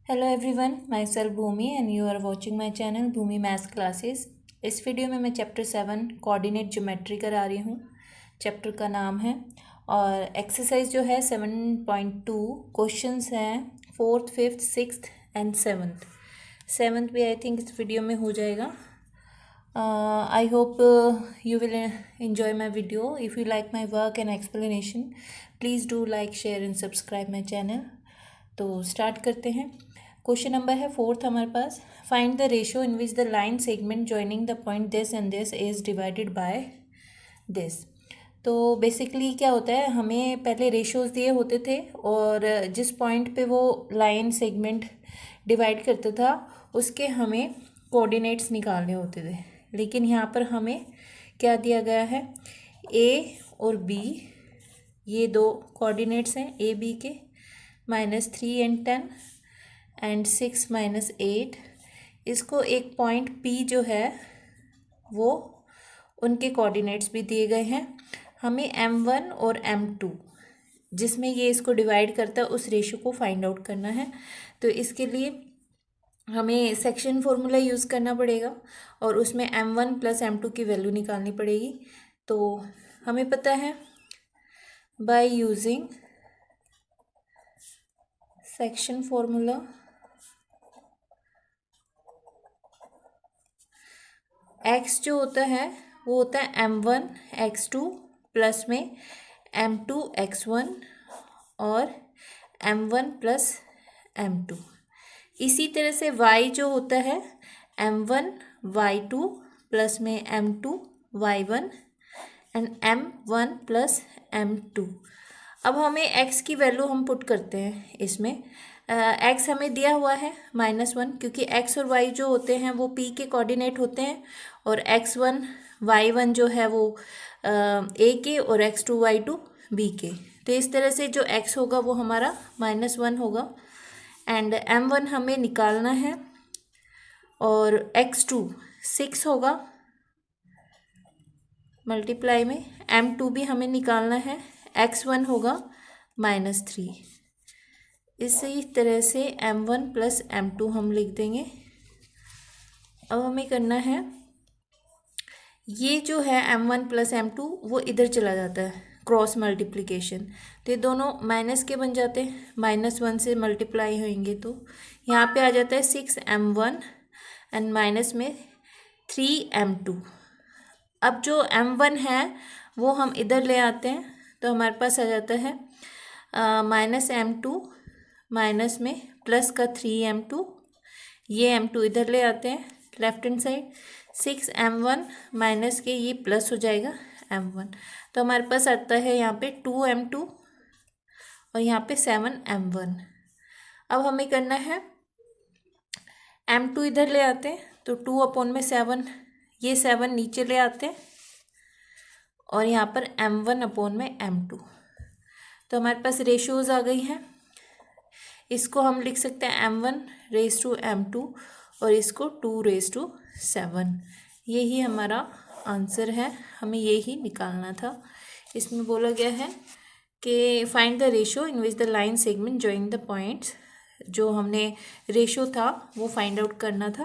Hello everyone, myself Bhumi and you are watching my channel Bhumi maths classes. इस video में मैं chapter 7 coordinate geometry करा रही हूँ। चैप्टर का नाम है और एक्सरसाइज जो है 7.2 क्वेश्चंस हैं 4th, 5th, 6th and 7th भी आई थिंक इस वीडियो में हो जाएगा। I hope you will enjoy my video. If you like my work and explanation, please do like, share and subscribe my channel. तो start करते हैं। Question number है 4th हमारे पास। Find the ratio in which the line segment joining the point this and this is divided by this. तो basically क्या होता है, हमें पहले रेशियोज दिए होते थे और जिस पॉइंट पे वो लाइन सेगमेंट डिवाइड करता था उसके हमें कोऑर्डिनेट्स निकालने होते थे। लेकिन यहाँ पर हमें क्या दिया गया है, ए और बी, ये दो कोऑर्डिनेट्स हैं ए बी के, -3 and 10 एंड 6 - 8। इसको एक पॉइंट पी जो है वो उनके कोऑर्डिनेट्स भी दिए गए हैं। हमें m1 और m2 जिसमें ये इसको डिवाइड करता है उस रेशियो को फाइंड आउट करना है। तो इसके लिए हमें सेक्शन फॉर्मूला यूज़ करना पड़ेगा और उसमें m1 + m2 की वैल्यू निकालनी पड़ेगी। तो हमें पता है bye using section formula x जो होता है वो होता है m1 x2 प्लस में m2 x1 और m1 + m2। इसी तरह से y जो होता है m1 y2 प्लस में m2 y1 and m1 + m2। अब हमें x की वैल्यू हम पुट करते हैं इसमें। x हमें दिया हुआ है -1, क्योंकि x और y जो होते हैं वो p के कोऑर्डिनेट होते हैं और x1 y1 जो है वो a के और x2 y2 b के। तो इस तरह से जो x होगा वो हमारा -1 होगा एंड m1 हमें निकालना है और x2 6 होगा मल्टीप्लाई में m2 भी हमें निकालना है, x1 होगा -3। इसी तरह से m1 + m2 हम लिख देंगे। अब हमें करना है, ये जो है m1 + m2 वो इधर चला जाता है क्रॉस मल्टीप्लिकेशन, तो ये दोनों माइनस के बन जाते हैं, -1 से मल्टीप्लाई होंगे तो यहाँ पे आ जाता है 6m1 एंड माइनस में 3m2। अब जो m1 है वो हम इधर ले आते हैं तो हमारे पास आ जाता है -m2 माइनस में प्लस का 3m2, ये m2 इधर ले आते हैं left hand side, 6m1 minus के ये प्लस हो जाएगा m1। तो हमारे पास आता है यहाँ पे 2m2 और यहाँ पे 7m1। अब हमें करना है m2 इधर ले आते हैं तो 2/7, ये 7 नीचे ले आते हैं और यहाँ पर m1/m2। तो हमारे पास रेशियोज आ गई हैं। इसको हम लिख सकते हैं m1/m2 और इसको 2/7। यही हमारा आंसर है, हमें यही निकालना था। इसमें बोला गया है कि find the ratio in which the line segment join the points. जो हमने रेशियो था वो फाइंड आउट करना था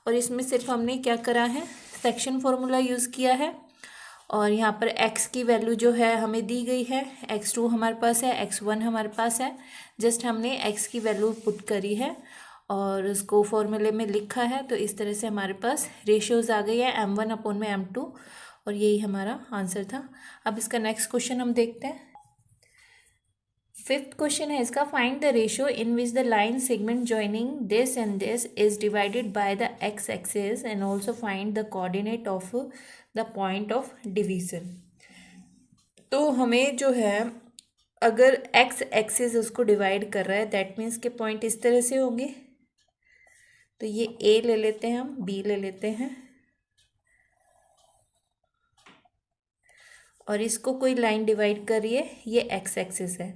और इसमें सिर्फ हमने क्या करा है, सेक्शन फॉर्मूला यूज़ किया है। और यहाँ पर x की वैल्यू जो है हमें दी गई है, x2 हमारे पास है, x1 हमारे पास है, जस्ट हमने x की वैल्यू पुट करी है और उसको फॉर्मूले में लिखा है। तो इस तरह से हमारे पास रेशियोज आ गई है m1/m2 और यही हमारा आंसर था। अब इसका नेक्स्ट क्वेश्चन हम देखते हैं। 5th क्वेश्चन है इसका, find the ratio in which the line segment joining this and this is divided by the x axis and also find the coordinate of the point of division. तो हमें जो है, अगर x एक्सिस उसको divide कर रहा है that means के पॉइंट इस तरह से होंगे। तो ये a ले लेते हैं, हम b ले लेते हैं और इसको कोई लाइन डिवाइड कर रही है, ये x एक्सिस है।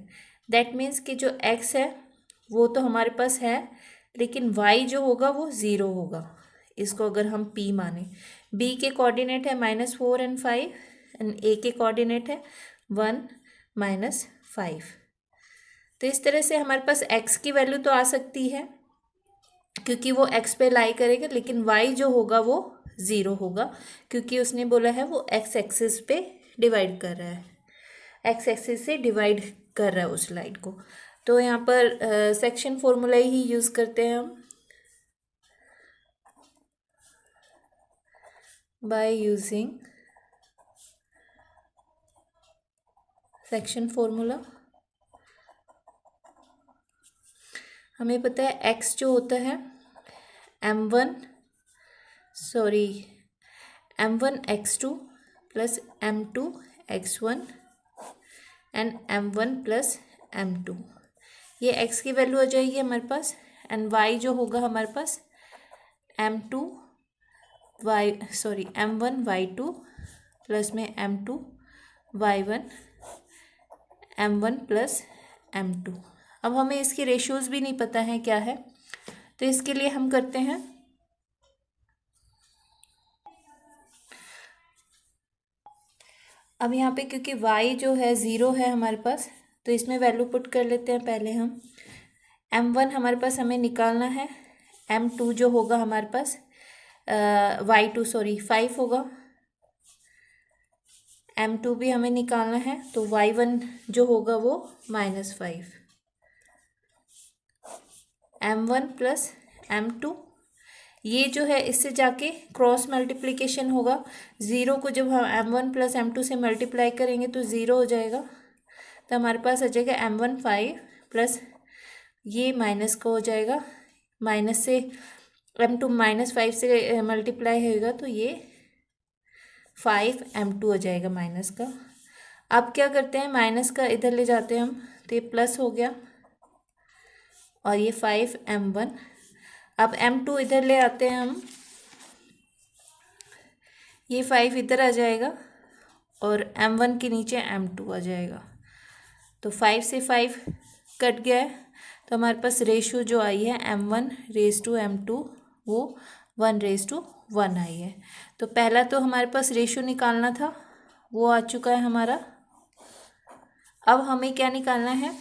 दैट मीन्स कि जो x है वो तो हमारे पास है, लेकिन y जो होगा वो 0 होगा, इसको अगर हम p माने। b के कोऑर्डिनेट है -4 एंड 5 एंड a के कोऑर्डिनेट है 1 - 5। तो इस तरह से हमारे पास x की वैल्यू तो आ सकती है क्योंकि वो एक्स पे लाई करेगा, लेकिन वाई जो होगा वो ज़ीरो होगा, क्योंकि उसने बोला है वो एक्स एक्सिस पे डिवाइड कर रहा है, एक्स एक्सिस से डिवाइड कर रहा है उस लाइन को। तो यहाँ पर सेक्शन फॉर्मूला ही यूज़ करते हैं हम, बाय यूजिंग सेक्शन फॉर्मूला। हमें पता है एक्स जो होता है m1 x2 plus m2 x1 and m1 plus m2, ये x की वैल्यू आ जाएगी हमारे पास, एंड y जो होगा हमारे पास m1 y2 प्लस में m2 y1 m1 plus m2। अब हमें इसकी रेशियोज़ भी नहीं पता है क्या है, तो इसके लिए हम करते हैं अब यहाँ पे, क्योंकि y जो है ज़ीरो है हमारे पास, तो इसमें वैल्यू पुट कर लेते हैं पहले हम। m1 हमारे पास हमें निकालना है, m2 जो होगा हमारे पास y2 5 होगा, m2 भी हमें निकालना है, तो y1 जो होगा वो -5, m1 प्लस m2, ये जो है इससे जाके क्रॉस मल्टीप्लिकेशन होगा, ज़ीरो को जब हम m1 प्लस m2 से मल्टीप्लाई करेंगे तो ज़ीरो हो जाएगा, तो हमारे पास आ जाएगा m1 5 प्लस ये माइनस का हो जाएगा, माइनस से m2 -5 से मल्टीप्लाई होगा तो ये 5 m2 हो जाएगा माइनस का। अब क्या करते हैं, माइनस का इधर ले जाते हैं हम, तो ये प्लस हो गया और ये 5 m1। अब m2 इधर ले आते हैं हम, ये 5 इधर आ जाएगा और m1 के नीचे m2 आ जाएगा, तो 5 से 5 कट गया है, तो हमारे पास रेशो जो आई है m1 रेज टू m2 वो 1:1 आई है। तो पहला तो हमारे पास रेशो निकालना था, वो आ चुका है हमारा। अब हमें क्या निकालना है,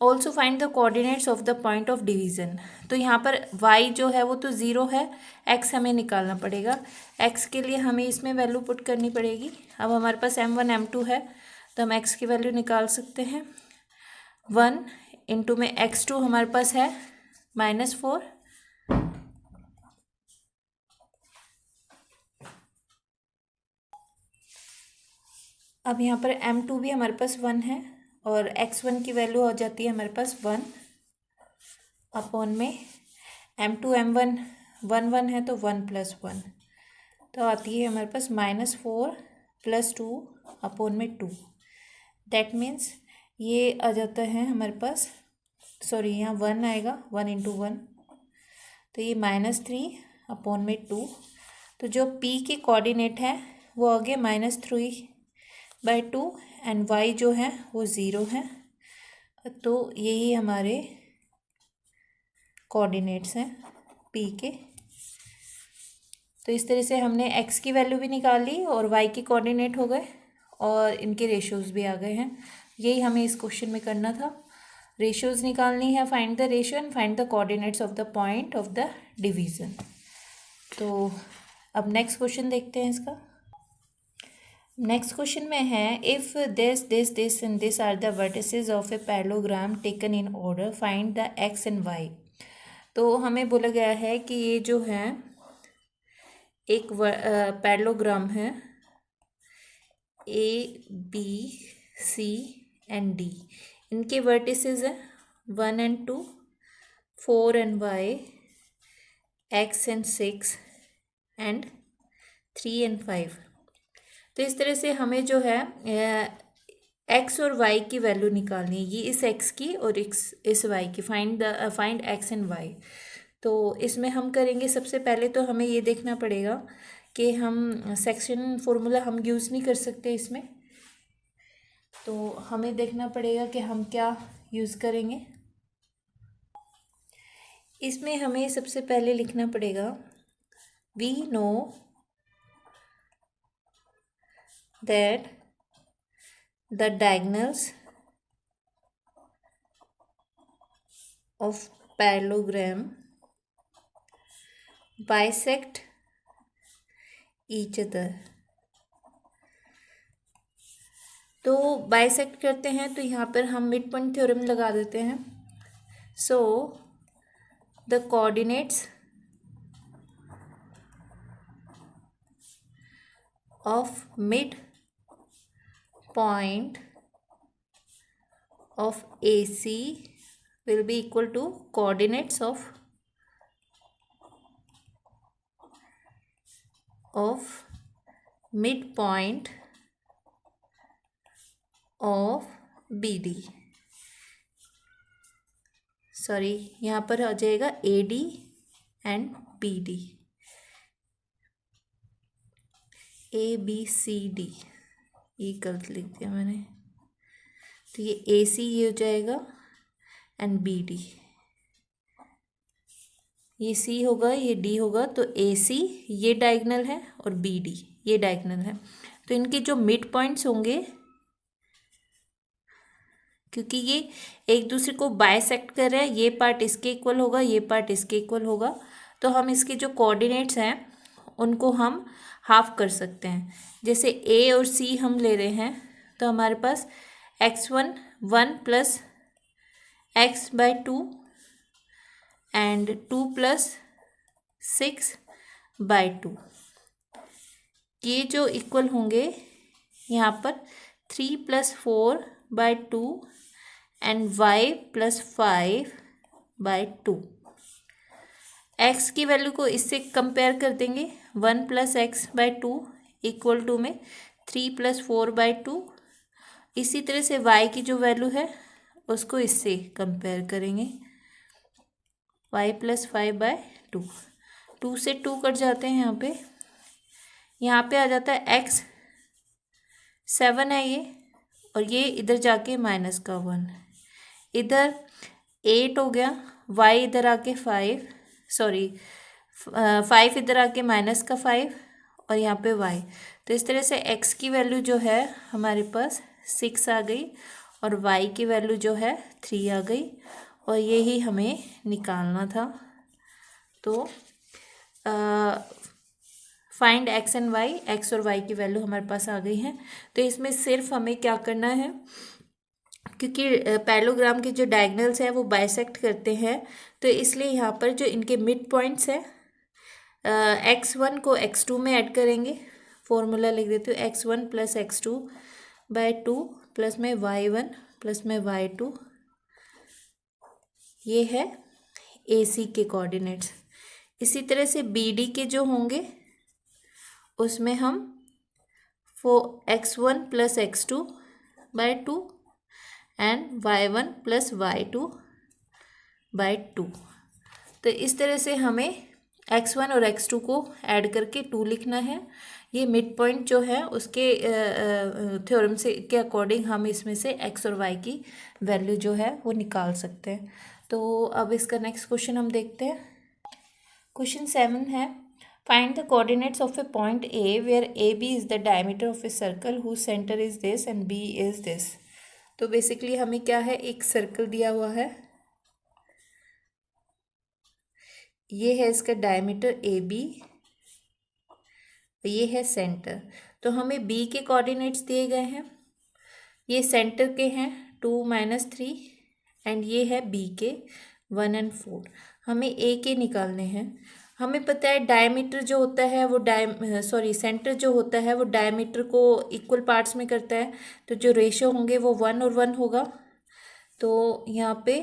also find the coordinates of the point of division. तो यहाँ पर y जो है वो तो ज़ीरो है, x हमें निकालना पड़ेगा, x के लिए हमें इसमें वैल्यू पुट करनी पड़ेगी। अब हमारे पास m1 m2 है, तो हम x की वैल्यू निकाल सकते हैं, 1 इंटू में x2 हमारे पास है -4, अब यहाँ पर m2 भी हमारे पास 1 है और x1 की वैल्यू हो जाती है हमारे पास 1 अपॉन में m2 m1 1 1 है तो 1 + 1, तो आती है हमारे पास -4 + 2 अपॉन में 2, दैट मीन्स ये आ जाता है हमारे पास, यहाँ 1 आएगा, 1 × 1, तो ये -3 अपॉन में 2, तो जो p के कोऑर्डिनेट है वो आ गया -3/2 एंड y जो है वो 0 है, तो यही हमारे कोऑर्डिनेट्स हैं p के। तो इस तरह से हमने x की वैल्यू भी निकाल ली और y के कोऑर्डिनेट हो गए और इनके रेशियोज़ भी आ गए हैं। यही हमें इस क्वेश्चन में करना था, रेशियोज़ निकालनी है, find the ratio and find the coordinates of the point of the division. तो अब नेक्स्ट क्वेश्चन देखते हैं इसका। नेक्स्ट क्वेश्चन में है, if this and this are the vertices of a parallelogram taken in order, find the x and y। तो हमें बोला गया है कि ये जो है एक पैरेललोग्राम है, A B C and D, इनके वर्टिसेस हैं 1 and 2, 4 and y, x and 6 and 3 and 5। तो इस तरह से हमें जो है x और y की वैल्यू निकालनी है, ये इस x की और इस y की, फाइंड x एंड y। तो इसमें हम करेंगे, सबसे पहले तो हमें ये देखना पड़ेगा कि हम सेक्शन फॉर्मूला हम यूज़ नहीं कर सकते इसमें, तो हमें देखना पड़ेगा कि हम क्या यूज़ करेंगे। इसमें हमें सबसे पहले लिखना पड़ेगा, we know that the diagonals of parallelogram bisect each other. तो बाइसेक्ट करते हैं तो यहाँ पर हम मिड पॉइंट थ्योरम लगा देते हैं। So the coordinates of mid point of AC will be equal to coordinates of midpoint of BD। Sorry, यहाँ पर आ जाएगा AD एंड BD, ABCD, ये गलत लिख दिया मैंने। तो ये AC ये हो जाएगा एंड BD, ये C होगा, ये D होगा। तो AC ये डायगोनल है और BD ये डायगोनल है। तो इनके जो मिड पॉइंट्स होंगे, क्योंकि ये एक दूसरे को बाइसेक्ट कर रहे हैं, ये पार्ट इसके इक्वल होगा, ये पार्ट इसके इक्वल होगा, तो हम इसके जो कोऑर्डिनेट्स हैं उनको हम हाफ कर सकते हैं। जैसे A और C हम ले रहे हैं तो हमारे पास x1 1 plus x by 2 and 2 plus 6 by 2, ये जो इक्वल होंगे यहाँ पर 3 plus 4 by 2 and y plus 5 by 2। x की वैल्यू को इससे कंपेयर कर देंगे, 1 plus x by 2 equal to में 3 प्लस 4 बाई 2। इसी तरह से y की जो वैल्यू है उसको इससे कंपेयर करेंगे, y प्लस 5 बाई 2। 2 से 2 कट जाते हैं यहाँ पे आ जाता है x 7 है ये, और ये इधर जाके माइनस का 1, इधर 8 हो गया, y इधर आके 5 इधर आके माइनस का 5 और यहाँ पे y। तो इस तरह से x की वैल्यू जो है हमारे पास 6 आ गई और y की वैल्यू जो है 3 आ गई, और यही हमें निकालना था। तो find x and y, x और y की वैल्यू हमारे पास आ गई है। तो इसमें सिर्फ हमें क्या करना है, क्योंकि पैरेललोग्राम के जो डायगोनल्स हैं वो बाइसेक्ट करते हैं, तो इसलिए यहाँ पर जो इनके मिड पॉइंट्स हैं x1 को x2 में ऐड करेंगे। फॉर्मूला लिख देती हूँ, x1 plus x2 by 2 plus में y1 प्लस में y2, ये है AC के कोऑर्डिनेट्स। इसी तरह से BD के जो होंगे उसमें हम x1 plus x2 by 2 and y1 plus y2 by 2। तो इस तरह से हमें x1 और x2 को ऐड करके 2 लिखना है। ये मिड पॉइंट जो है उसके थ्योरम से के अकॉर्डिंग हम इसमें से x और y की वैल्यू जो है वो निकाल सकते हैं। तो अब इसका नेक्स्ट क्वेश्चन हम देखते हैं। क्वेश्चन 7 है, find the coordinates of a point A where AB is the diameter of a circle whose centre is this and B is this. तो बेसिकली हमें क्या है, एक सर्कल दिया हुआ है, ये है इसका डायमीटर AB, ये है सेंटर। तो हमें B के कोऑर्डिनेट्स दिए गए हैं, ये सेंटर के हैं 2 - 3 एंड ये है B के 1 और 4। हमें A के निकालने हैं। हमें पता है डायमीटर जो होता है वो सेंटर जो होता है वो डायमीटर को इक्वल पार्ट्स में करता है, तो जो रेशो होंगे वो 1 और 1 होगा। तो यहाँ पे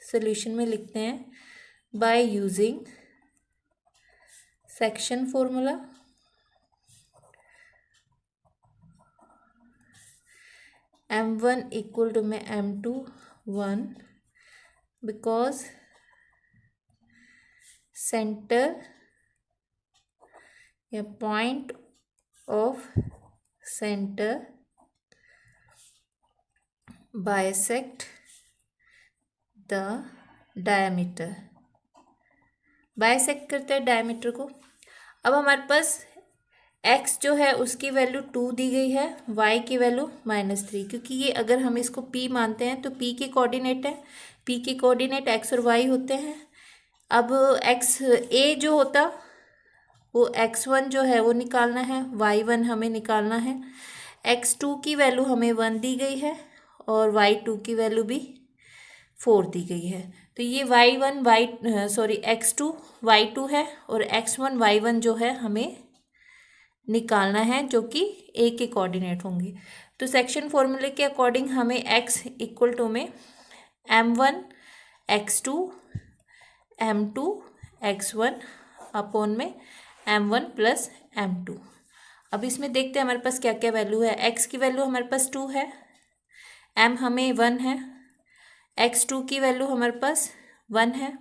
सॉल्यूशन में लिखते हैं, by using section formula m1 equal to में m2 1, बिकॉज सेंटर या point of centre bisect the diameter, bisect करता है डायमीटर को। अब हमारे पास x जो है उसकी वैल्यू 2 दी गई है, y की वैल्यू -3, क्योंकि ये अगर हम इसको p मानते हैं तो p के कोऑर्डिनेट है, p के कोऑर्डिनेट x और y होते हैं। अब एक्स ए जो होता वो x1 जो है वो निकालना है, y1 हमें निकालना है, x2 की वैल्यू हमें 1 दी गई है और y2 की वैल्यू भी 4 दी गई है। तो ये x2 y2 है और x1 y1 जो है हमें निकालना है, जो कि ए के कोऑर्डिनेट होंगे। तो सेक्शन फॉर्मूले के अकॉर्डिंग हमें x इक्वल टू में m1 x2 m2 x1 upon में m1 प्लस m2। अब इसमें देखते हैं हमारे पास क्या क्या वैल्यू है। x की वैल्यू हमारे पास 2 है, m हमें 1 है, x2 की वैल्यू हमारे पास 1 है,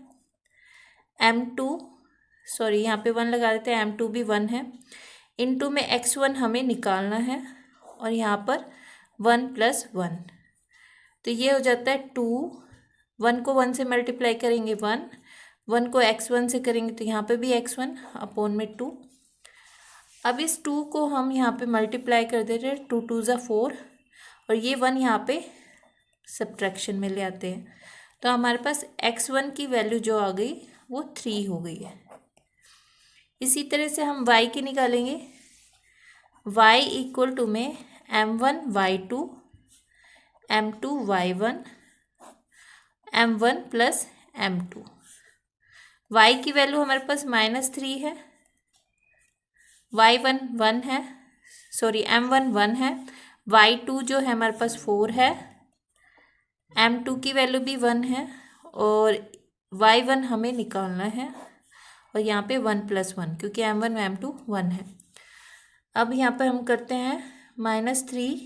यहाँ पे 1 लगा देते हैं, m2 भी 1 है, इनटू में x1 हमें निकालना है और यहाँ पर 1 प्लस 1, तो ये हो जाता है 2। 1 को 1 से मल्टीप्लाई करेंगे 1, 1 को x1 से करेंगे तो यहाँ पे भी x1 अपॉन में 2। अब इस 2 को हम यहाँ पे मल्टीप्लाई कर दे रहे हैं, 2 2 ज़ा 4 और ये 1 यहाँ पे सब्ट्रैक्शन में ले आते हैं, तो हमारे पास x1 की वैल्यू जो आ गई वो 3 हो गई है। इसी तरह से हम y की निकालेंगे, y इक्वल टू में m1 y2 m2 y1 m1 plus m2। y की वैल्यू हमारे पास -3 है, m1 1 है, y2 जो है हमारे पास 4 है, m2 की वैल्यू भी 1 है और y1 हमें निकालना है और यहाँ पे 1 प्लस 1, क्योंकि m1 m2 1 है। अब यहाँ पर हम करते हैं -3,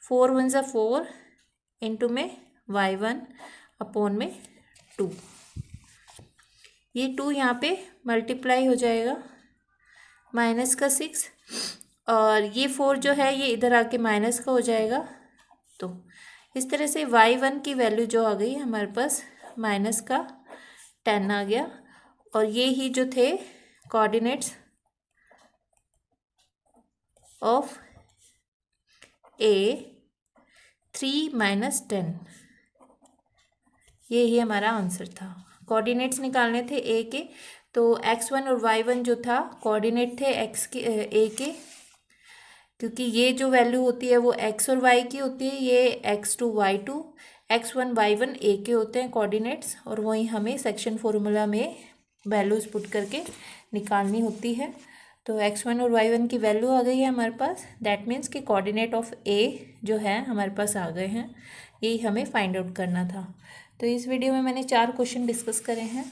4 1 ज़ा 4 इंटू में y1 अपॉन में 2। ये 2 यहाँ पे मल्टीप्लाई हो जाएगा, माइनस का 6 और ये 4 जो है ये इधर आके माइनस का हो जाएगा। तो इस तरह से y1 की वैल्यू जो आ गई हमारे पास माइनस का 10 आ गया और ये ही जो थे कोऑर्डिनेट्स ऑफ a 3 - 10, ये ही हमारा आंसर था। कोऑर्डिनेट्स निकालने थे a के, तो x1 और y1 जो था कोऑर्डिनेट थे a के, क्योंकि ये जो वैल्यू होती है वो x और y की होती है, ये x2 y2 x1 y1 a के होते हैं कोऑर्डिनेट्स, और वही हमें सेक्शन फॉर्मूला में वैल्यूज पुट करके निकालनी होती है। तो x1 और y1 की वैल्यू आ गई है हमारे पास, दैट मीन्स कि कोऑर्डिनेट ऑफ a जो है हमारे पास आ गए हैं, यही हमें फाइंड आउट करना था। तो इस वीडियो में मैंने 4 क्वेश्चन डिस्कस करे हैं।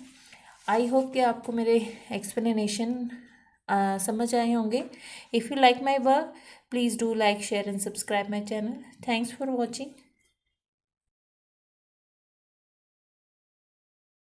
आई होप कि आपको मेरे एक्सप्लेनेशन समझ आए होंगे। If you like my work, please do like, share and subscribe my channel. Thanks for watching.